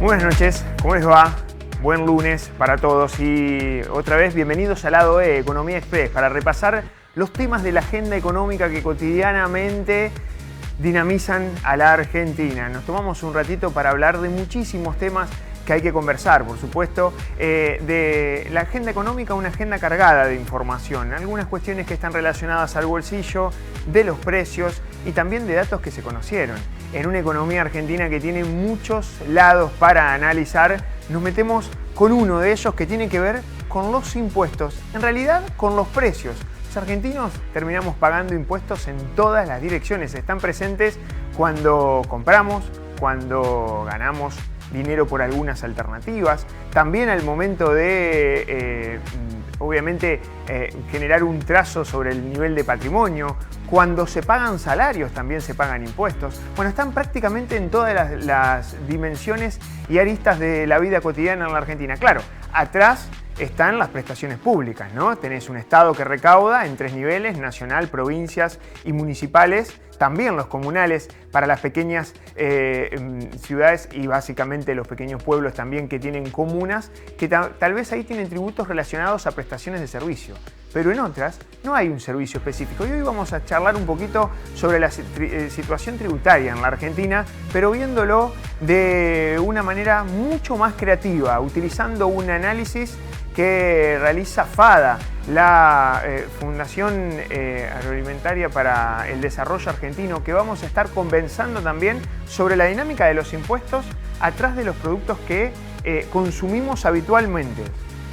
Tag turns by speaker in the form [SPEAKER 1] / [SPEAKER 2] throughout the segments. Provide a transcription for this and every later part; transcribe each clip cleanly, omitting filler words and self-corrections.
[SPEAKER 1] Buenas noches, ¿cómo les va? Buen lunes para todos y otra vez bienvenidos al lado E, Economía Express, para repasar los temas de la agenda económica que cotidianamente dinamizan a la Argentina. Nos tomamos un ratito para hablar de muchísimos temas que hay que conversar, por supuesto, de la agenda económica, una agenda cargada de información, algunas cuestiones que están relacionadas al bolsillo, de los precios y también de datos que se conocieron. En una economía argentina que tiene muchos lados para analizar, nos metemos con uno de ellos que tiene que ver con los impuestos, en realidad con los precios. Los argentinos terminamos pagando impuestos en todas las direcciones, están presentes cuando compramos, cuando ganamos dinero por algunas alternativas, también al momento de, obviamente, generar un trazo sobre el nivel de patrimonio, cuando se pagan salarios también se pagan impuestos. Bueno, están prácticamente en todas las dimensiones y aristas de la vida cotidiana en la Argentina. Claro, atrás están las prestaciones públicas, ¿no? Tenés un Estado que recauda en 3 niveles, nacional, provincias y municipales, también los comunales para las pequeñas ciudades y básicamente los pequeños pueblos también que tienen comunas, que tal vez ahí tienen tributos relacionados a prestaciones de servicio. Pero en otras no hay un servicio específico. Y hoy vamos a charlar un poquito sobre la situación tributaria en la Argentina, pero viéndolo de una manera mucho más creativa, utilizando un análisis que realiza FADA, la Fundación Agroalimentaria para el Desarrollo Argentino, que vamos a estar conversando también sobre la dinámica de los impuestos atrás de los productos que consumimos habitualmente.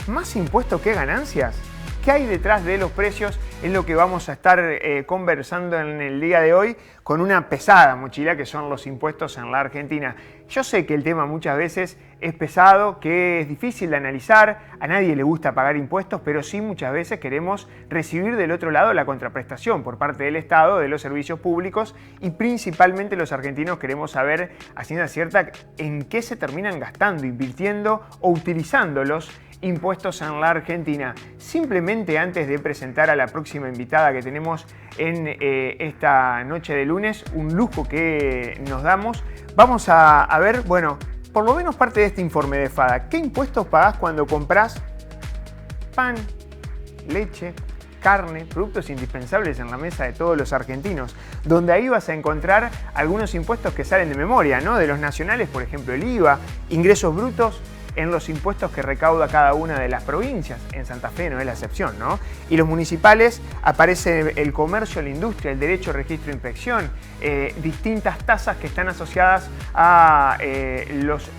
[SPEAKER 1] ¿Más impuestos que ganancias? ¿Qué hay detrás de los precios? Es lo que vamos a estar conversando en el día de hoy con una pesada mochila que son los impuestos en la Argentina. Yo sé que el tema muchas veces es pesado, que es difícil de analizar, a nadie le gusta pagar impuestos, pero sí muchas veces queremos recibir del otro lado la contraprestación por parte del Estado, de los servicios públicos y principalmente los argentinos queremos saber a ciencia cierta en qué se terminan gastando, invirtiendo o utilizando los impuestos en la Argentina. Simplemente antes de presentar a la próxima invitada que tenemos en esta noche de lunes, un lujo que nos damos, vamos a ver, bueno, por lo menos parte de este informe de FADA. ¿Qué impuestos pagás cuando compras pan, leche, carne, productos indispensables en la mesa de todos los argentinos? Donde ahí vas a encontrar algunos impuestos que salen de memoria, ¿no? De los nacionales, por ejemplo, el IVA, ingresos brutos en los impuestos que recauda cada una de las provincias. En Santa Fe no es la excepción, ¿no? Y los municipales aparece el comercio, la industria, el derecho, registro e inspección, distintas tasas que están asociadas a los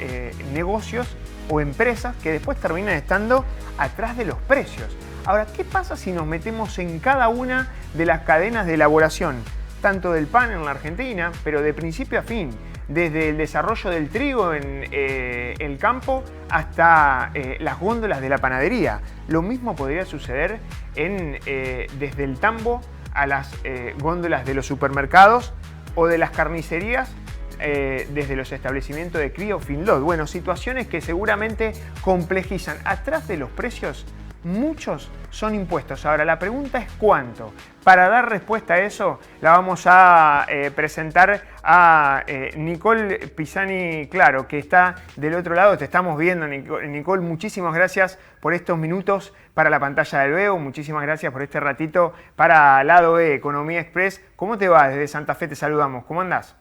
[SPEAKER 1] negocios o empresas que después terminan estando atrás de los precios. Ahora, ¿qué pasa si nos metemos en cada una de las cadenas de elaboración? Tanto del pan en la Argentina, pero de principio a fin, desde el desarrollo del trigo en el campo hasta las góndolas de la panadería. Lo mismo podría suceder desde el tambo a las góndolas de los supermercados o de las carnicerías, desde los establecimientos de cría o feedlot. Bueno, situaciones que seguramente complejizan. Atrás de los precios, muchos son impuestos. Ahora, la pregunta es ¿cuánto? Para dar respuesta a eso, la vamos a presentar a Nicole Pisani Claro, que está del otro lado. Te estamos viendo, Nicole. Muchísimas gracias por estos minutos para la pantalla del Veo. Muchísimas gracias por este ratito para Lado E, Economía Express. ¿Cómo te va? Desde Santa Fe te saludamos. ¿Cómo andás?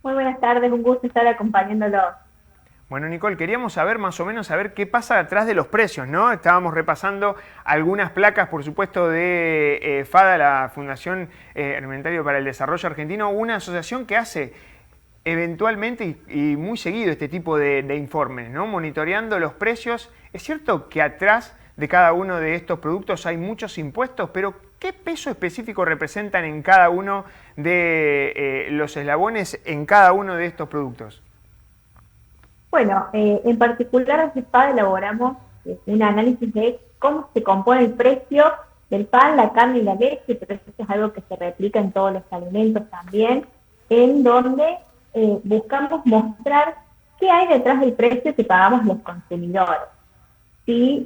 [SPEAKER 2] Muy buenas tardes, un gusto estar acompañándolos.
[SPEAKER 1] Bueno, Nicole, queríamos saber más o menos qué pasa detrás de los precios, ¿no? Estábamos repasando algunas placas, por supuesto, de FADA, la Fundación Alimentaria para el Desarrollo Argentino, una asociación que hace eventualmente y muy seguido este tipo de informes, ¿no? Monitoreando los precios. Es cierto que atrás de cada uno de estos productos hay muchos impuestos, pero ¿qué peso específico representan en cada uno de los eslabones en cada uno de estos productos?
[SPEAKER 2] Bueno, en particular desde FADA elaboramos un análisis de cómo se compone el precio del pan, la carne y la leche, pero eso es algo que se replica en todos los alimentos también, en donde buscamos mostrar qué hay detrás del precio que pagamos los consumidores. Sí,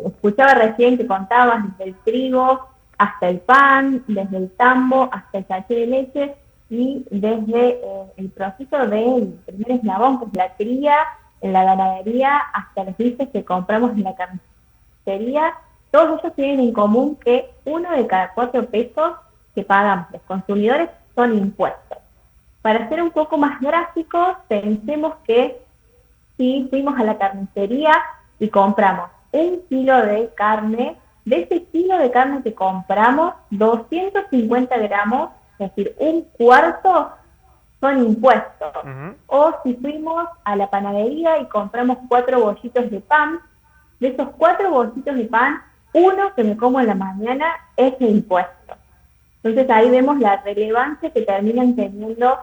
[SPEAKER 2] escuchaba recién que contabas desde el trigo hasta el pan, desde el tambo hasta el sachet de leche. y desde el proceso del primer eslabón, que es la cría en la ganadería, hasta los bifes que compramos en la carnicería, todos ellos tienen en común que 1 de cada 4 pesos que pagamos los consumidores son impuestos. Para ser un poco más gráficos, pensemos que si fuimos a la carnicería y compramos 1 kilo de carne, de ese kilo de carne que compramos, 250 gramos, es decir, 1/4, son impuestos. O si fuimos a la panadería y compramos 4 bollitos de pan, de esos 4 bollitos de pan, 1 que me como en la mañana es de impuesto. Entonces ahí vemos la relevancia que terminan teniendo,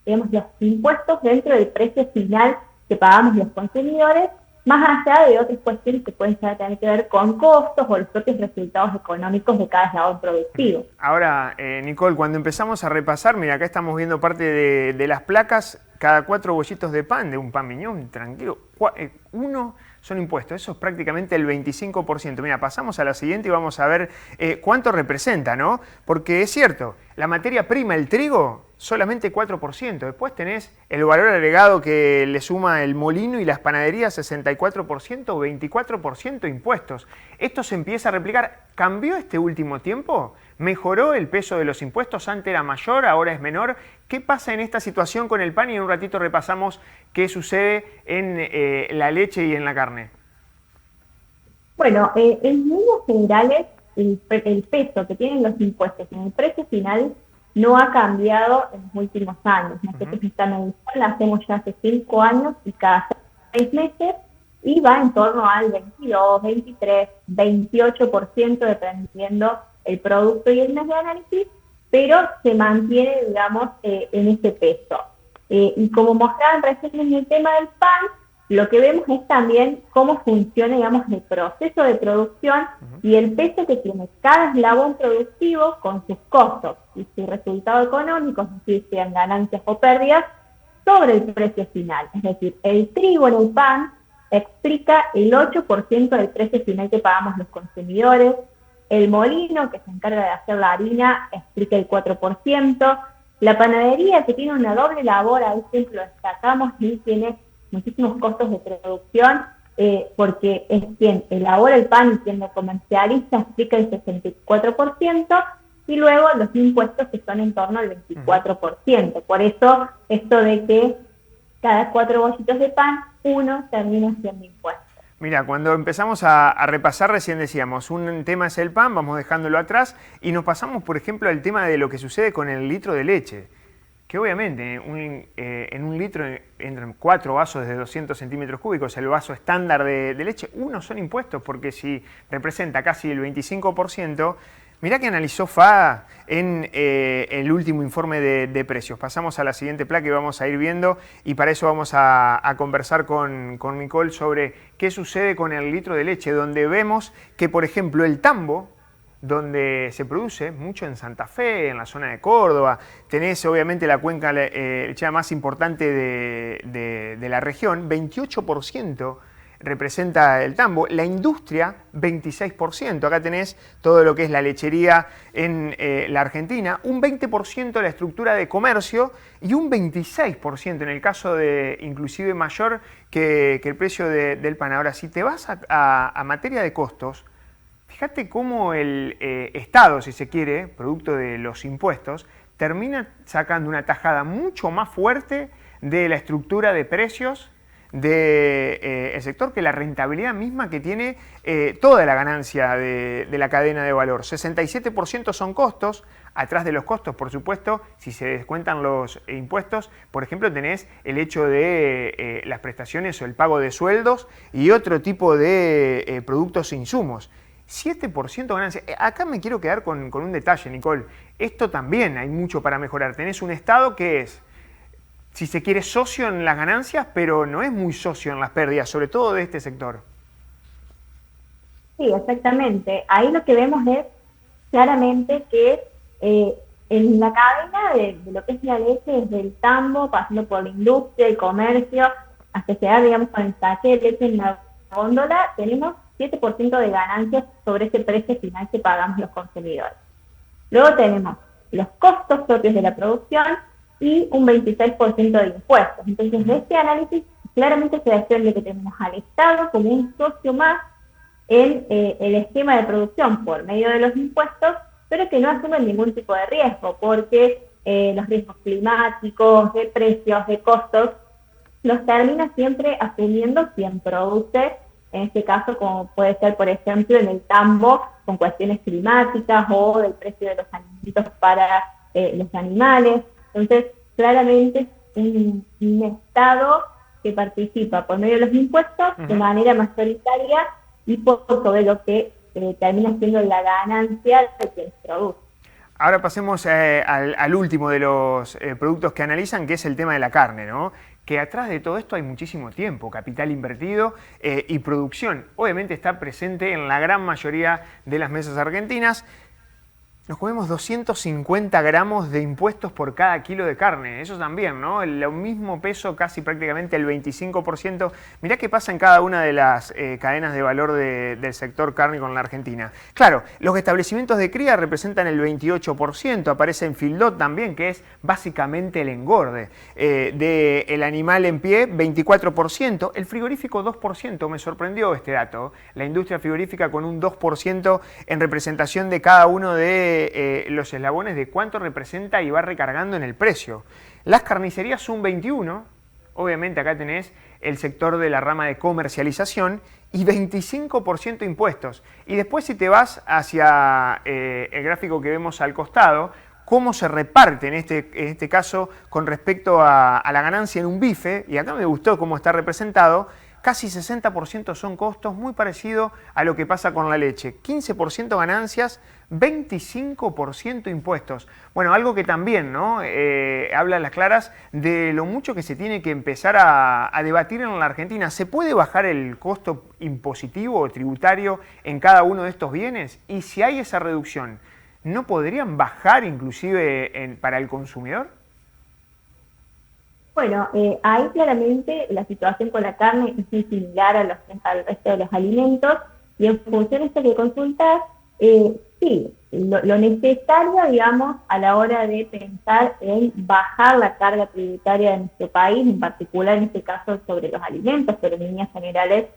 [SPEAKER 2] digamos, los impuestos dentro del precio final que pagamos los consumidores, más allá de otras cuestiones que pueden tener que ver con costos o los propios resultados económicos de cada eslabón productivo.
[SPEAKER 1] Ahora, Nicole, cuando empezamos a repasar, mira, acá estamos viendo parte de las placas, cada 4 bollitos de pan, de un pan miñón, tranquilo, 1 son impuestos, eso es prácticamente el 25%. Mira, pasamos a la siguiente y vamos a ver cuánto representa, ¿no? Porque es cierto, la materia prima, el trigo, solamente 4%. Después tenés el valor agregado que le suma el molino y las panaderías, 64%, 24% impuestos. Esto se empieza a replicar. ¿Cambió este último tiempo? ¿Mejoró el peso de los impuestos? Antes era mayor, ahora es menor. ¿Qué pasa en esta situación con el pan? Y en un ratito repasamos qué sucede en la leche y en la carne.
[SPEAKER 2] Bueno, en líneas generales, el peso que tienen los impuestos en el precio final no ha cambiado en los últimos años. Nosotros esta medición la hacemos ya hace 5 años y cada 6 meses, y va en torno al 22, 23, 28%, dependiendo el producto y el mes de análisis, pero se mantiene, digamos, en ese peso. Y como mostraban recién en el tema del pan, lo que vemos es también cómo funciona, digamos, el proceso de producción y el peso que tiene cada eslabón productivo con sus costos y su resultado económico, es decir, sean ganancias o pérdidas, sobre el precio final. Es decir, el trigo en el pan explica el 8% del precio final que pagamos los consumidores, el molino, que se encarga de hacer la harina, explica el 4%, la panadería, que tiene una doble labor, ahí siempre lo destacamos, y tiene muchísimos costos de producción, porque es quien elabora el pan y quien lo comercializa, explica el 64%, y luego los impuestos, que son en torno al 24%. Por eso, esto de que cada 4 bollitos de pan, 1 termina siendo impuesto.
[SPEAKER 1] Mira, cuando empezamos a repasar, recién decíamos, un tema es el pan, vamos dejándolo atrás, y nos pasamos, por ejemplo, al tema de lo que sucede con el litro de leche. Que obviamente en un litro entran 4 vasos de 200 centímetros cúbicos, el vaso estándar de leche, 1 son impuestos, porque si representa casi el 25%, mirá que analizó FA en el último informe de precios. Pasamos a la siguiente placa y vamos a ir viendo, y para eso vamos a conversar con Nicole sobre qué sucede con el litro de leche, donde vemos que, por ejemplo, el tambo, donde se produce mucho en Santa Fe, en la zona de Córdoba, tenés obviamente la cuenca lechera más importante de la región, 28% representa el tambo, la industria 26%, acá tenés todo lo que es la lechería en la Argentina, un 20% la estructura de comercio y un 26% en el caso de inclusive mayor que el precio del pan. Ahora, si te vas a materia de costos, fíjate cómo el Estado, si se quiere, producto de los impuestos, termina sacando una tajada mucho más fuerte de la estructura de precios del sector que la rentabilidad misma que tiene toda la ganancia de la cadena de valor. 67% son costos. Atrás de los costos, por supuesto, si se descuentan los impuestos, por ejemplo, tenés el hecho de las prestaciones o el pago de sueldos y otro tipo de productos e insumos. 7% ganancia. Acá me quiero quedar con un detalle, Nicole. Esto también hay mucho para mejorar. Tenés un Estado que es, si se quiere, socio en las ganancias, pero no es muy socio en las pérdidas, sobre todo de este sector.
[SPEAKER 2] Sí, exactamente. Ahí lo que vemos es claramente que en la cadena de lo que es la leche, desde el tambo, pasando por la industria, el comercio, hasta llegar, digamos, con el sachet de leche en la góndola, tenemos 7% de ganancias sobre ese precio final que pagamos los consumidores. Luego tenemos los costos propios de la producción y un 26% de impuestos. Entonces, de este análisis claramente se desprende que tenemos al Estado como un socio más en el esquema de producción por medio de los impuestos, pero que no asumen ningún tipo de riesgo, porque los riesgos climáticos, de precios, de costos, los termina siempre asumiendo quien produce, en este caso como puede ser, por ejemplo, en el tambo, con cuestiones climáticas o del precio de los alimentos para los animales. Entonces, claramente un Estado que participa por medio de los impuestos de manera mayoritaria y por sobre lo que termina siendo la ganancia de quien produce.
[SPEAKER 1] Ahora pasemos al último de los productos que analizan, que es el tema de la carne, ¿no? Que atrás de todo esto hay muchísimo tiempo, capital invertido y producción. Obviamente está presente en la gran mayoría de las mesas argentinas. Nos comemos 250 gramos de impuestos por cada kilo de carne. Eso también, ¿no? El mismo peso, casi prácticamente el 25%. Mirá qué pasa en cada una de las cadenas de valor del sector carne con la Argentina. Claro, los establecimientos de cría representan el 28%. Aparece en Fildot también, que es básicamente el engorde. Del animal en pie, 24%. El frigorífico, 2%. Me sorprendió este dato. La industria frigorífica con un 2% en representación de cada uno de los eslabones de cuánto representa y va recargando en el precio. Las carnicerías un 21%, obviamente acá tenés el sector de la rama de comercialización y 25% impuestos. Y después si te vas hacia el gráfico que vemos al costado, cómo se reparte en este caso con respecto a la ganancia en un bife, y acá me gustó cómo está representado. Casi 60% son costos, muy parecido a lo que pasa con la leche. 15% ganancias, 25% impuestos. Bueno, algo que también, ¿no? Habla a las claras de lo mucho que se tiene que empezar a debatir en la Argentina. ¿Se puede bajar el costo impositivo o tributario en cada uno de estos bienes? Y si hay esa reducción, ¿no podrían bajar inclusive para el consumidor?
[SPEAKER 2] Bueno, ahí claramente la situación con la carne es muy similar al resto de los alimentos y en función de esto que consultas, sí, lo necesario, digamos, a la hora de pensar en bajar la carga tributaria de nuestro país, en particular en este caso sobre los alimentos, pero en líneas generales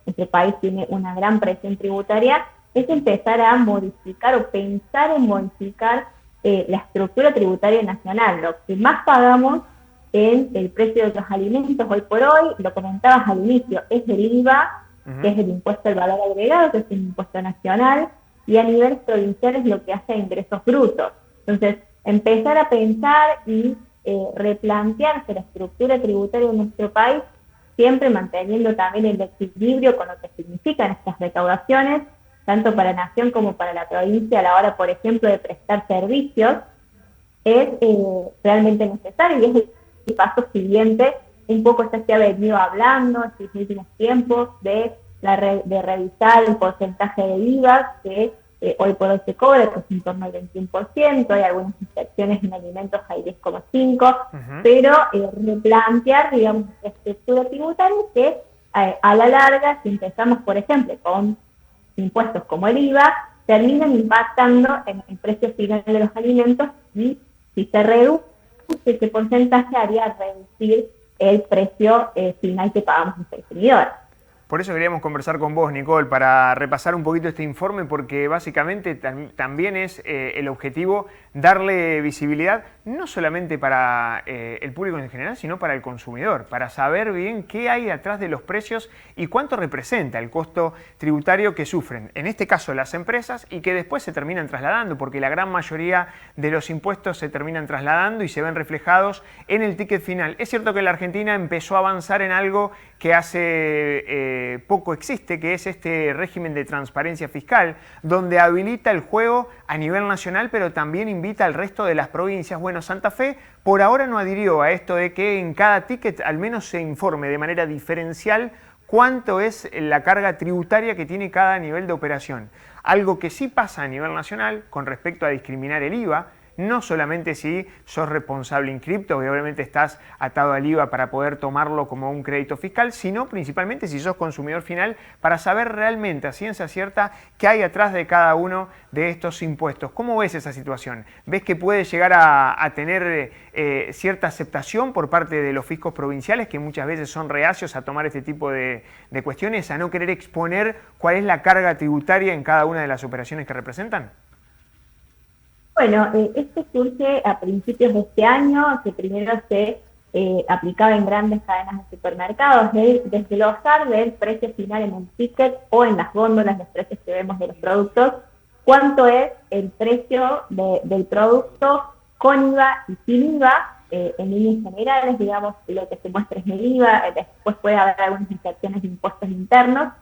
[SPEAKER 2] nuestro país tiene una gran presión tributaria, es empezar a modificar o pensar en modificar la estructura tributaria nacional. Lo que más pagamos en el precio de los alimentos hoy por hoy, lo comentabas al inicio, es el IVA, que es el impuesto al valor agregado, que es un impuesto nacional, y a nivel provincial es lo que hace a ingresos brutos. Entonces, empezar a pensar y replantearse la estructura tributaria de nuestro país, siempre manteniendo también el equilibrio con lo que significan estas recaudaciones, tanto para la nación como para la provincia a la hora, por ejemplo, de prestar servicios, es realmente necesario y es el paso siguiente. Un poco ya se ha venido hablando en estos últimos tiempos de revisar el porcentaje de IVA que hoy por hoy se cobra, que es en torno al 21%, hay algunas excepciones en alimentos hay 10,5%, pero replantear, digamos, la estructura tributaria que a la larga, si empezamos, por ejemplo, con impuestos como el IVA, terminan impactando en el precio final de los alimentos y si se reduce ese porcentaje haría reducir el precio final que pagamos los consumidores.
[SPEAKER 1] Por eso queríamos conversar con vos, Nicole, para repasar un poquito este informe, porque básicamente también es el objetivo darle visibilidad no solamente para el público en general, sino para el consumidor, para saber bien qué hay detrás de los precios y cuánto representa el costo tributario que sufren, en este caso las empresas, y que después se terminan trasladando, porque la gran mayoría de los impuestos se terminan trasladando y se ven reflejados en el ticket final. Es cierto que la Argentina empezó a avanzar en algo que hace poco existe, que es este régimen de transparencia fiscal, donde habilita el juego a nivel nacional, pero también invita al resto de las provincias. Bueno, Santa Fe por ahora no adhirió a esto de que en cada ticket al menos se informe de manera diferencial cuánto es la carga tributaria que tiene cada nivel de operación. Algo que sí pasa a nivel nacional con respecto a discriminar el IVA, no solamente si sos responsable en cripto, que obviamente estás atado al IVA para poder tomarlo como un crédito fiscal, sino principalmente si sos consumidor final, para saber realmente a ciencia cierta qué hay atrás de cada uno de estos impuestos. ¿Cómo ves esa situación? ¿Ves que puede llegar a tener cierta aceptación por parte de los fiscos provinciales, que muchas veces son reacios a tomar este tipo de cuestiones, a no querer exponer cuál es la carga tributaria en cada una de las operaciones que representan?
[SPEAKER 2] Bueno, esto surge a principios de este año, que primero se aplicaba en grandes cadenas de supermercados, desglosar del precio final en el ticket o en las góndolas, los precios que vemos de los productos, cuánto es el precio del producto con IVA y sin IVA, en líneas generales, digamos, lo que se muestra es el IVA, después puede haber algunas inserciones de impuestos internos,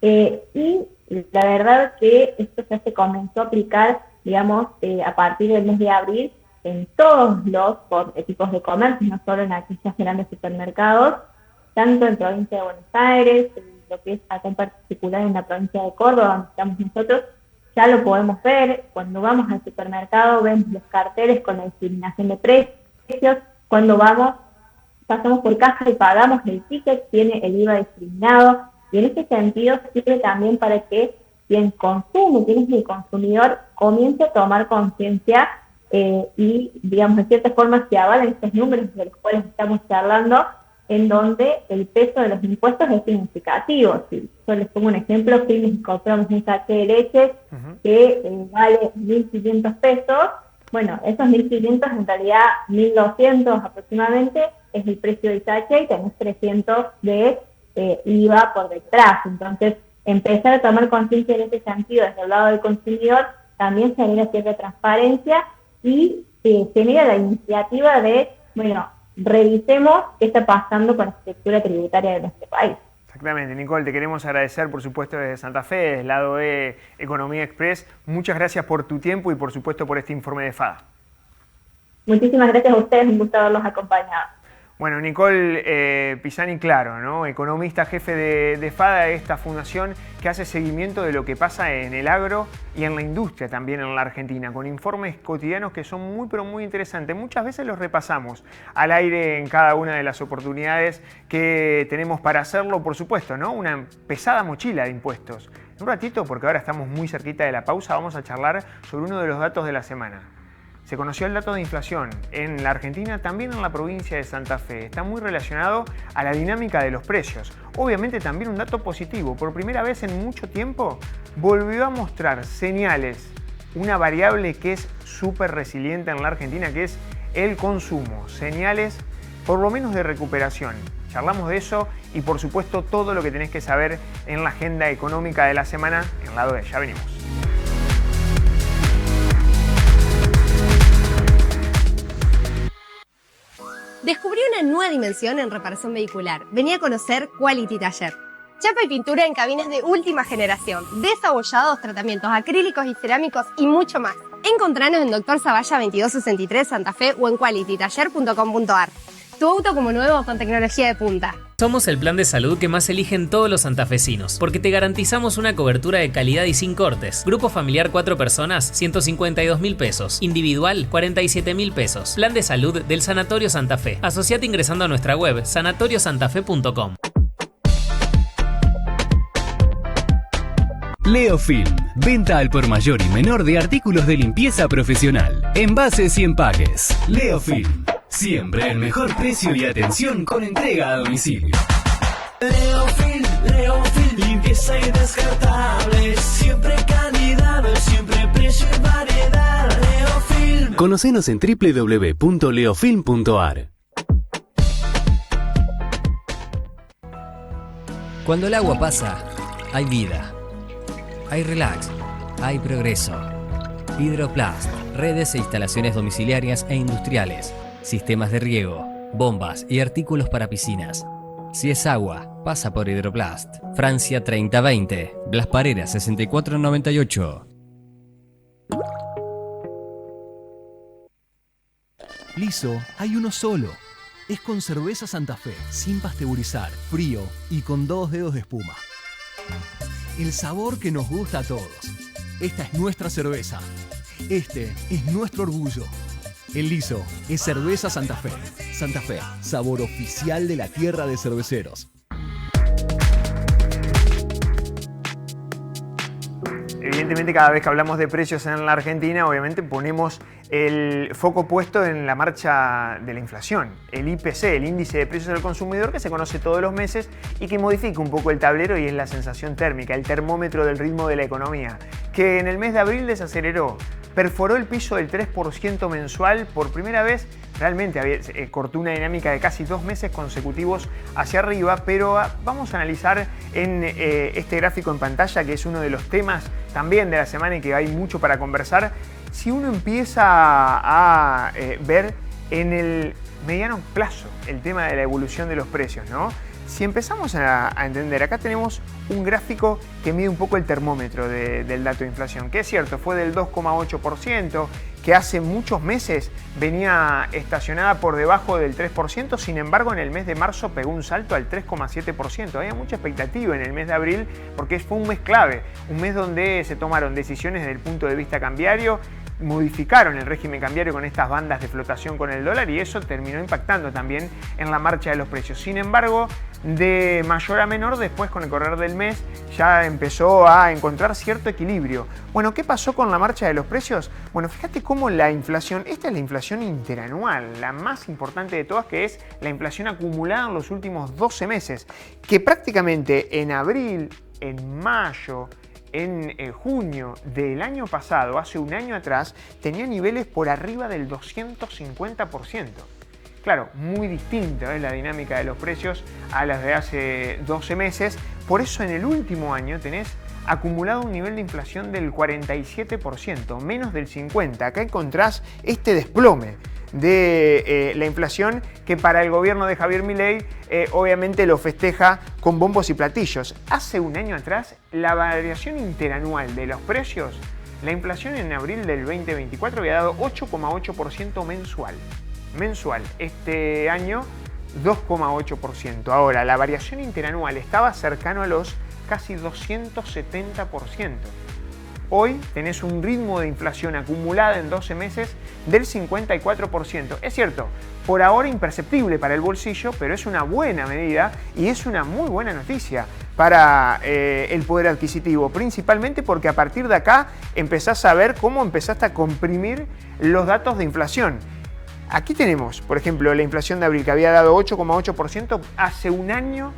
[SPEAKER 2] y la verdad que esto ya se comenzó a aplicar, digamos, a partir del mes de abril, en todos los tipos de comercio, no solo en aquellos grandes supermercados, tanto en provincia de Buenos Aires, en lo que es acá en particular en la provincia de Córdoba, donde estamos nosotros, ya lo podemos ver. Cuando vamos al supermercado vemos los carteles con la discriminación de precios, cuando pasamos por caja y pagamos el ticket, tiene el IVA discriminado, y en este sentido sirve también para que quien consume, quien es el consumidor, comience a tomar conciencia y, digamos, de cierta forma se avalan estos números de los cuales estamos charlando, en donde el peso de los impuestos es significativo. Si yo les pongo un ejemplo, si compramos un sachet de leche que vale 1.500 pesos, bueno, esos 1.500 en realidad 1.200 aproximadamente es el precio del sachet y tenemos 300 de IVA por detrás. Entonces, empezar a tomar conciencia en ese sentido desde el lado del consumidor también genera cierta transparencia y genera la iniciativa de, bueno, revisemos qué está pasando con la estructura tributaria de nuestro país.
[SPEAKER 1] Exactamente, Nicole, te queremos agradecer, por supuesto, desde Santa Fe, desde el lado de Economía Express. Muchas gracias por tu tiempo y, por supuesto, por este informe de FADA.
[SPEAKER 2] Muchísimas gracias a ustedes, un gusto haberlos acompañado.
[SPEAKER 1] Bueno, Nicole Pisani Claro, ¿no? Economista jefe de FADA, esta fundación que hace seguimiento de lo que pasa en el agro y en la industria también en la Argentina, con informes cotidianos que son muy pero muy interesantes. Muchas veces los repasamos al aire en cada una de las oportunidades que tenemos para hacerlo, por supuesto, ¿no? Una pesada mochila de impuestos. En un ratito, porque ahora estamos muy cerquita de la pausa, vamos a charlar sobre uno de los datos de la semana. Se conoció el dato de inflación en la Argentina, también en la provincia de Santa Fe. Está muy relacionado a la dinámica de los precios. Obviamente también un dato positivo. Por primera vez en mucho tiempo volvió a mostrar señales, una variable que es súper resiliente en la Argentina, que es el consumo. Señales por lo menos de recuperación. Charlamos de eso y por supuesto todo lo que tenés que saber en la agenda económica de la semana en Lado E. Ya venimos.
[SPEAKER 3] Descubrí una nueva dimensión en reparación vehicular. Venía a conocer Quality Taller. Chapa y pintura en cabinas de última generación, desabollados, tratamientos acrílicos y cerámicos y mucho más. Encontranos en Dr. Zavalla 2263 Santa Fe o en qualitytaller.com.ar. Tu auto como nuevo con tecnología de punta.
[SPEAKER 4] Somos el plan de salud que más eligen todos los santafesinos, porque te garantizamos una cobertura de calidad y sin cortes. Grupo familiar 4 personas, 152.000 pesos. Individual, 47.000 pesos. Plan de salud del Sanatorio Santa Fe. Asociate ingresando a nuestra web, sanatoriosantafe.com.
[SPEAKER 5] Leofilm, venta al por mayor y menor de artículos de limpieza profesional, envases y empaques. Leofilm, siempre el mejor precio y atención con entrega a domicilio.
[SPEAKER 6] Leofilm, limpieza y descartables, siempre calidad, siempre precio y variedad. Leofilm.
[SPEAKER 5] Conocenos en www.leofilm.ar.
[SPEAKER 7] Cuando el agua pasa, hay vida. Hay relax, hay progreso. Hidroplast, redes e instalaciones domiciliarias e industriales, sistemas de riego, bombas y artículos para piscinas. Si es agua, pasa por Hidroplast. Francia 3020, Blas Parera 6498.
[SPEAKER 8] Liso, hay uno solo. Es con cerveza Santa Fe, sin pasteurizar, frío y con 2 dedos de espuma. El sabor que nos gusta a todos. Esta es nuestra cerveza. Este es nuestro orgullo. El Liso es cerveza Santa Fe. Santa Fe, sabor oficial de la tierra de cerveceros.
[SPEAKER 1] Evidentemente, cada vez que hablamos de precios en la Argentina, obviamente ponemos el foco puesto en la marcha de la inflación, el IPC, el índice de precios del consumidor, que se conoce todos los meses y que modifica un poco el tablero y es la sensación térmica, el termómetro del ritmo de la economía, que en el mes de abril desaceleró, perforó el piso del 3% mensual por primera vez. Realmente cortó una dinámica de casi 2 meses consecutivos hacia arriba, pero vamos a analizar en este gráfico en pantalla, que es uno de los temas también de la semana y que hay mucho para conversar. Si uno empieza a ver en el mediano plazo el tema de la evolución de los precios, ¿no? Si empezamos a entender, acá tenemos un gráfico que mide un poco el termómetro del dato de inflación, que es cierto, fue del 2,8%, que hace muchos meses venía estacionada por debajo del 3%, sin embargo en el mes de marzo pegó un salto al 3,7%. Había mucha expectativa en el mes de abril porque fue un mes clave, un mes donde se tomaron decisiones desde el punto de vista cambiario, modificaron el régimen cambiario con estas bandas de flotación con el dólar y eso terminó impactando también en la marcha de los precios. Sin embargo, de mayor a menor, después con el correr del mes ya empezó a encontrar cierto equilibrio. Bueno, ¿qué pasó con la marcha de los precios? Bueno, fíjate cómo la inflación, esta es la inflación interanual, la más importante de todas, que es la inflación acumulada en los últimos 12 meses, que prácticamente en abril, en mayo, en junio del año pasado, hace un año atrás, tenía niveles por arriba del 250%. Claro, muy distinta es la dinámica de los precios a las de hace 12 meses. Por eso en el último año tenés acumulado un nivel de inflación del 47%, menos del 50%. Acá encontrás este desplome de la inflación que para el gobierno de Javier Milei obviamente lo festeja con bombos y platillos. Hace un año atrás, la variación interanual de los precios, la inflación en abril del 2024 había dado 8,8% mensual. Este año 2,8%. Ahora, la variación interanual estaba cercano a los casi 270%. Hoy tenés un ritmo de inflación acumulada en 12 meses del 54%. Es cierto, por ahora imperceptible para el bolsillo, pero es una buena medida y es una muy buena noticia para el poder adquisitivo, principalmente porque a partir de acá empezás a ver cómo empezaste a comprimir los datos de inflación. Aquí tenemos, por ejemplo, la inflación de abril, que había dado 8,8%. Hace un año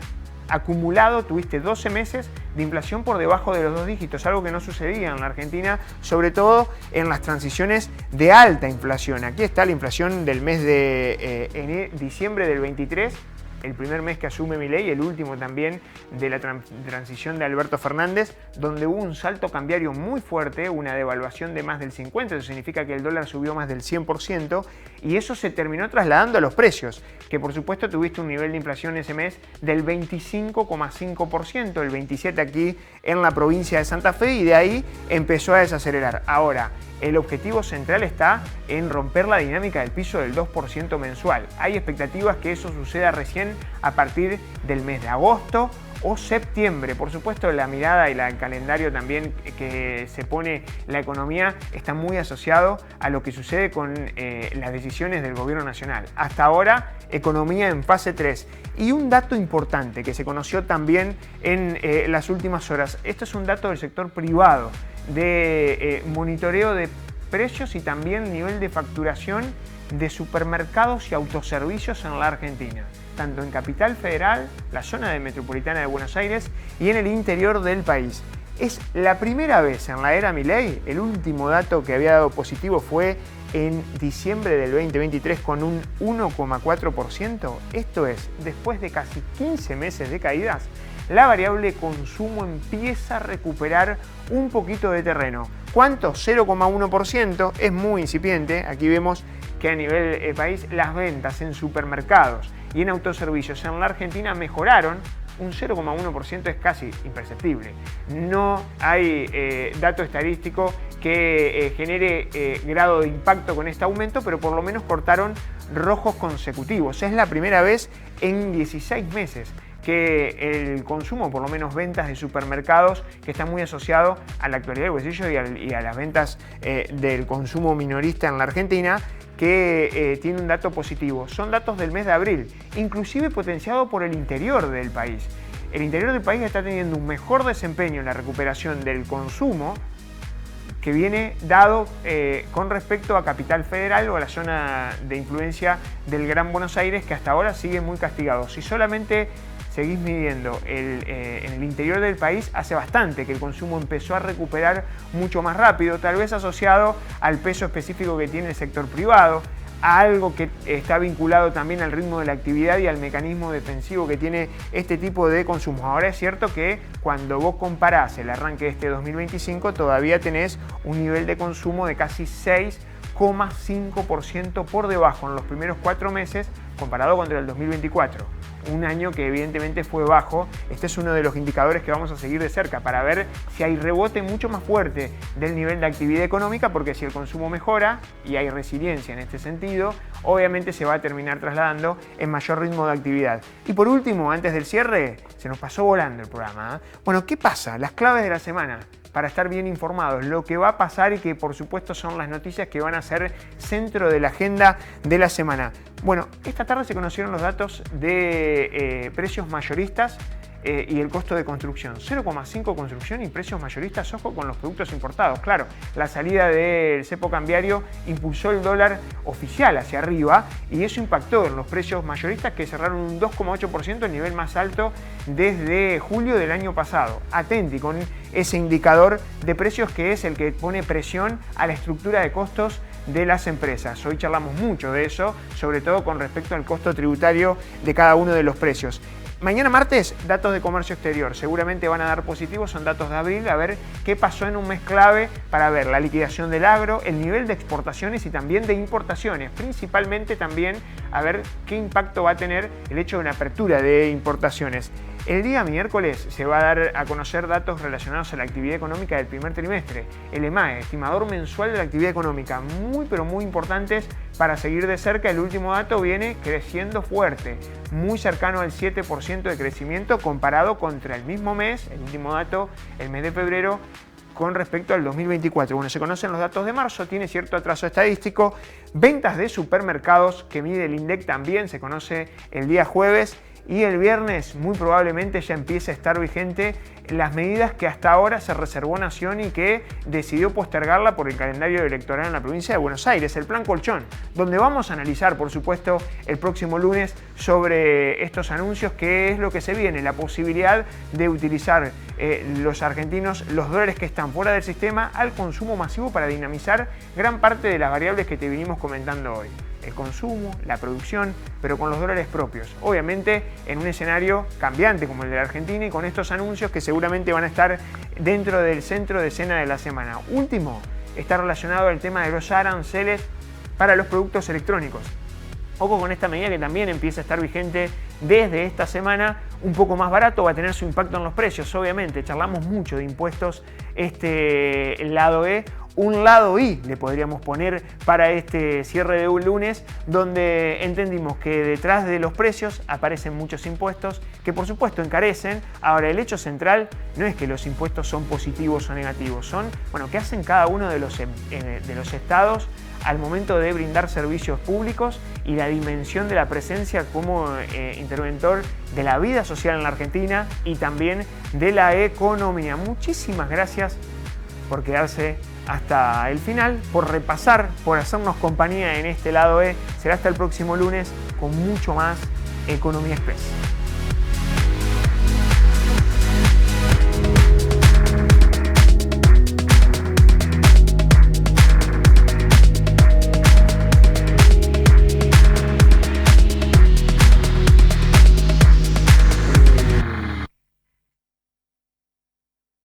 [SPEAKER 1] acumulado tuviste 12 meses de inflación por debajo de los 2 dígitos, algo que no sucedía en la Argentina, sobre todo en las transiciones de alta inflación. Aquí está la inflación del mes de diciembre del 23, el primer mes que asume Milei, el último también de la transición de Alberto Fernández, donde hubo un salto cambiario muy fuerte, una devaluación de más del 50%, eso significa que el dólar subió más del 100%, y eso se terminó trasladando a los precios, que por supuesto tuviste un nivel de inflación ese mes del 25,5%, el 27% aquí en la provincia de Santa Fe, y de ahí empezó a desacelerar. Ahora, el objetivo central está en romper la dinámica del piso del 2% mensual. Hay expectativas que eso suceda recién a partir del mes de agosto o septiembre. Por supuesto, la mirada y el calendario también que se pone la economía está muy asociado a lo que sucede con las decisiones del gobierno nacional. Hasta ahora, economía en fase 3. Y un dato importante que se conoció también en las últimas horas. Esto es un dato del sector privado de monitoreo de precios y también nivel de facturación de supermercados y autoservicios en la Argentina, tanto en Capital Federal, la zona metropolitana de Buenos Aires y en el interior del país. Es la primera vez en la era Milei, el último dato que había dado positivo fue en diciembre del 2023 con un 1,4%. Esto es, después de casi 15 meses de caídas, la variable consumo empieza a recuperar un poquito de terreno. ¿Cuánto? 0,1%, es muy incipiente. Aquí vemos que a nivel país las ventas en supermercados y en autoservicios en la Argentina mejoraron. Un 0,1% es casi imperceptible. No hay dato estadístico que genere grado de impacto con este aumento, pero por lo menos cortaron rojos consecutivos. Es la primera vez en 16 meses que el consumo, por lo menos ventas de supermercados, que está muy asociado a la actualidad del bolsillo y a las ventas del consumo minorista en la Argentina, que tiene un dato positivo. Son datos del mes de abril, inclusive potenciado por el interior del país. El interior del país está teniendo un mejor desempeño en la recuperación del consumo que viene dado con respecto a Capital Federal o a la zona de influencia del Gran Buenos Aires, que hasta ahora sigue muy castigado. Si solamente seguís midiendo en el interior del país, hace bastante que el consumo empezó a recuperar mucho más rápido, tal vez asociado al peso específico que tiene el sector privado, a algo que está vinculado también al ritmo de la actividad y al mecanismo defensivo que tiene este tipo de consumo. Ahora es cierto que cuando vos comparás el arranque de este 2025, todavía tenés un nivel de consumo de casi 6,5% por debajo en los primeros 4 meses comparado contra el 2024. Un año que evidentemente fue bajo. Este es uno de los indicadores que vamos a seguir de cerca para ver si hay rebote mucho más fuerte del nivel de actividad económica, porque si el consumo mejora y hay resiliencia en este sentido, obviamente se va a terminar trasladando en mayor ritmo de actividad. Y por último, antes del cierre, se nos pasó volando el programa, ¿eh? Bueno, ¿qué pasa? Las claves de la semana para estar bien informados, lo que va a pasar y que por supuesto son las noticias que van a ser centro de la agenda de la semana. Bueno, esta tarde se conocieron los datos de precios mayoristas y el costo de construcción. 0,5 construcción y precios mayoristas, ojo con los productos importados. Claro, la salida del cepo cambiario impulsó el dólar oficial hacia arriba y eso impactó en los precios mayoristas, que cerraron un 2,8%, el nivel más alto desde julio del año pasado. Atenti con ese indicador de precios, que es el que pone presión a la estructura de costos de las empresas. Hoy charlamos mucho de eso, sobre todo con respecto al costo tributario de cada uno de los precios. Mañana martes, datos de comercio exterior. Seguramente van a dar positivos, son datos de abril, a ver qué pasó en un mes clave para ver la liquidación del agro, el nivel de exportaciones y también de importaciones. Principalmente también a ver qué impacto va a tener el hecho de una apertura de importaciones. El día miércoles se va a dar a conocer datos relacionados a la actividad económica del primer trimestre. El EMAE, estimador mensual de la actividad económica, muy pero muy importantes para seguir de cerca. El último dato viene creciendo fuerte, muy cercano al 7% de crecimiento comparado contra el mismo mes, el último dato, el mes de febrero, con respecto al 2024. Bueno, se conocen los datos de marzo, tiene cierto atraso estadístico. Ventas de supermercados que mide el INDEC también se conoce el día jueves. Y el viernes muy probablemente ya empiece a estar vigente las medidas que hasta ahora se reservó Nación y que decidió postergarla por el calendario electoral en la provincia de Buenos Aires, el Plan Colchón, donde vamos a analizar, por supuesto, el próximo lunes sobre estos anuncios, qué es lo que se viene, la posibilidad de utilizar los argentinos los dólares que están fuera del sistema al consumo masivo para dinamizar gran parte de las variables que te vinimos comentando hoy. El consumo, la producción, pero con los dólares propios. Obviamente en un escenario cambiante como el de la Argentina y con estos anuncios que seguramente van a estar dentro del centro de escena de la semana. Último, está relacionado al tema de los aranceles para los productos electrónicos. Ojo con esta medida que también empieza a estar vigente desde esta semana, un poco más barato, va a tener su impacto en los precios, obviamente. Charlamos mucho de impuestos, el lado E. Un lado I le podríamos poner para este cierre de un lunes, donde entendimos que detrás de los precios aparecen muchos impuestos que por supuesto encarecen. Ahora, el hecho central no es que los impuestos son positivos o negativos, son, bueno, qué hacen cada uno de los estados al momento de brindar servicios públicos y la dimensión de la presencia como interventor de la vida social en la Argentina y también de la economía. Muchísimas gracias por quedarse hasta el final, por repasar, por hacernos compañía en este lado E. Será hasta el próximo lunes con mucho más Economía Express.